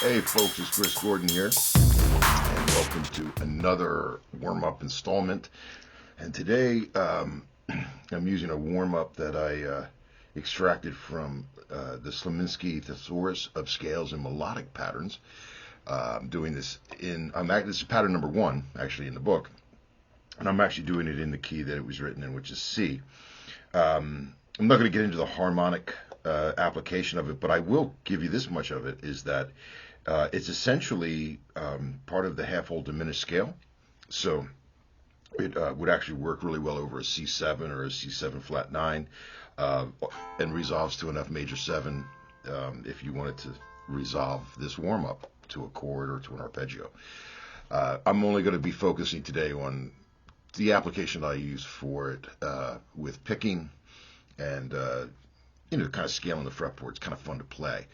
Hey folks, it's Chris Gordon here, and welcome to another warm-up installment. And today I'm using a warm-up that I extracted from the Slominsky Thesaurus of Scales and Melodic Patterns. I'm doing this this is pattern number 1, actually, in the book, and I'm actually doing it in the key that it was written in, which is C. I'm not going to get into the harmonic application of it, but I will give you this much of it, is that it's essentially part of the half-whole diminished scale. So it would actually work really well over a C7 or a C7 flat 9 and resolves to enough major 7 if you wanted to resolve this warm-up to a chord or to an arpeggio. I'm only going to be focusing today on the application that I use for it with picking and kind of scaling the fretboard. It's kind of fun to play.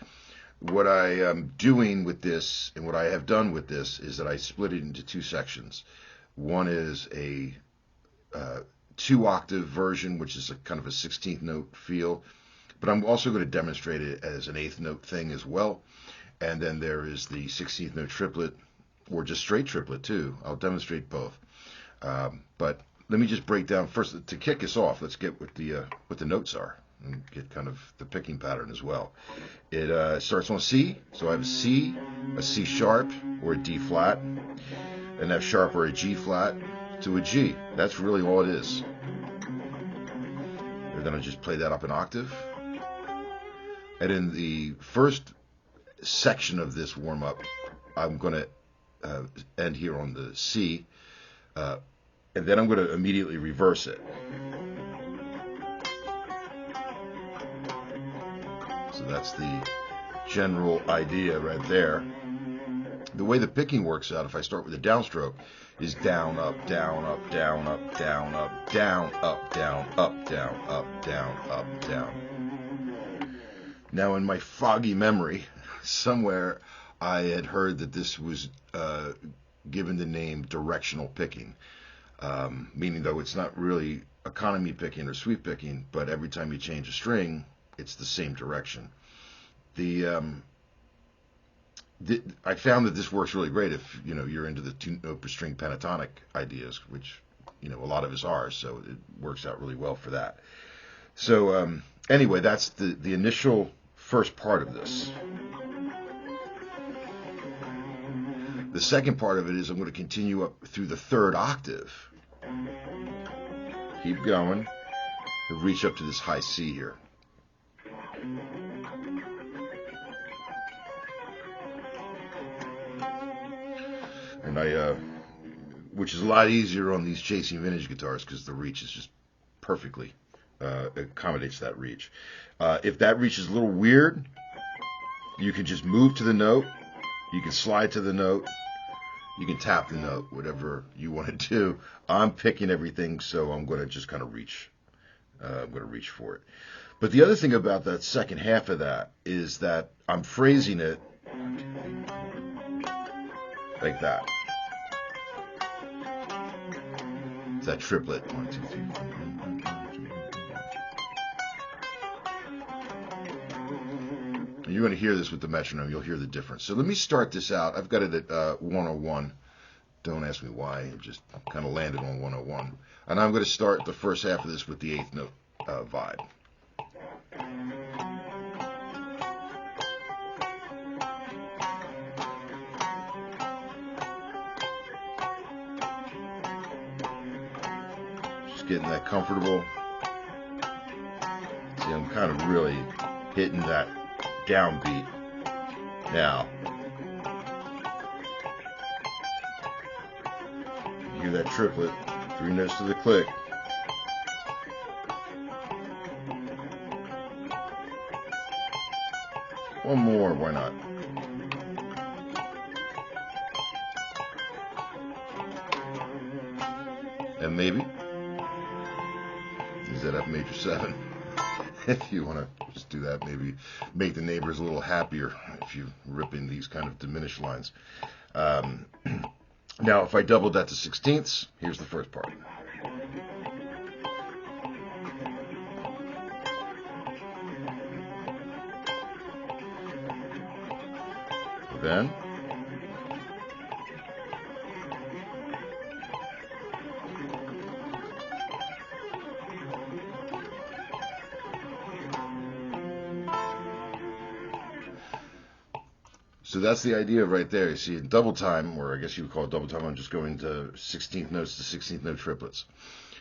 What I am doing with this, and what I have done with this, is that I split it into 2 sections. One is a 2-octave version, which is a kind of a 16th note feel, but I'm also going to demonstrate it as an 8th note thing as well. And then there is the 16th note triplet, or just straight triplet too. I'll demonstrate both. But let me just break down first to kick us off. Let's get what the notes are and get kind of the picking pattern as well. It starts on C, so I have a C sharp, or a D flat, an F sharp or a G flat to a G. That's really all it is. And then I just play that up an octave. And in the first section of this warm-up, I'm going to end here on the C, and then I'm going to immediately reverse it. So that's the general idea right there. The way the picking works out, if I start with a downstroke, is down, up, down, up, down, up, down, up, down, up, down, up, down, up, down, up, down. Now, in my foggy memory, somewhere I had heard that this was given the name directional picking, meaning though it's not really economy picking or sweep picking, but every time you change a string, it's the same direction. I found that this works really great if you're into the 2-note per string pentatonic ideas, which a lot of us are, so it works out really well for that. So anyway, that's the initial first part of this. The second part of it is I'm going to continue up through the 3rd octave. Keep going. Reach up to this high C here. And which is a lot easier on these chasing vintage guitars because the reach is just perfectly accommodates that reach. If that reach is a little weird, you can just move to the note. You can slide to the note. You can tap the note, whatever you want to do. I'm picking everything, so I'm going to just kind of reach. I'm going to reach for it. But the other thing about that second half of that is that I'm phrasing it like that. It's that triplet. 1, 2, 3, 4. And you're going to hear this with the metronome. You'll hear the difference. So let me start this out. I've got it at 101. Don't ask me why. It just kind of landed on 101. And I'm going to start the first half of this with the 8th note vibe. Just getting that comfortable. See, I'm kind of really hitting that downbeat now. You hear that triplet, 3 notes to the click. One more, why not? And maybe is that F major 7. If you want to just do that, maybe make the neighbors a little happier if you're ripping these kind of diminished lines. Now, if I doubled that to 16ths, here's the first part. in. So that's the idea right there. You see, in double time, or I guess you would call it double time, I'm just going to 16th notes to 16th note triplets.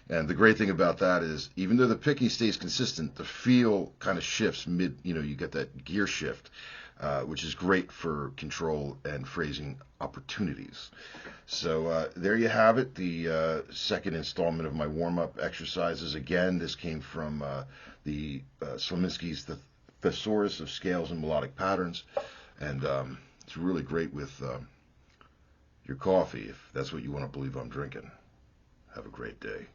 And the great thing about that is, even though the picking stays consistent, the feel kind of shifts mid, you get that gear shift, which is great for control and phrasing opportunities. So there you have it, the second installment of my warm-up exercises. Again, this came from the Slominsky's The Thesaurus of Scales and Melodic Patterns. And it's really great with your coffee, if that's what you want to believe I'm drinking. Have a great day.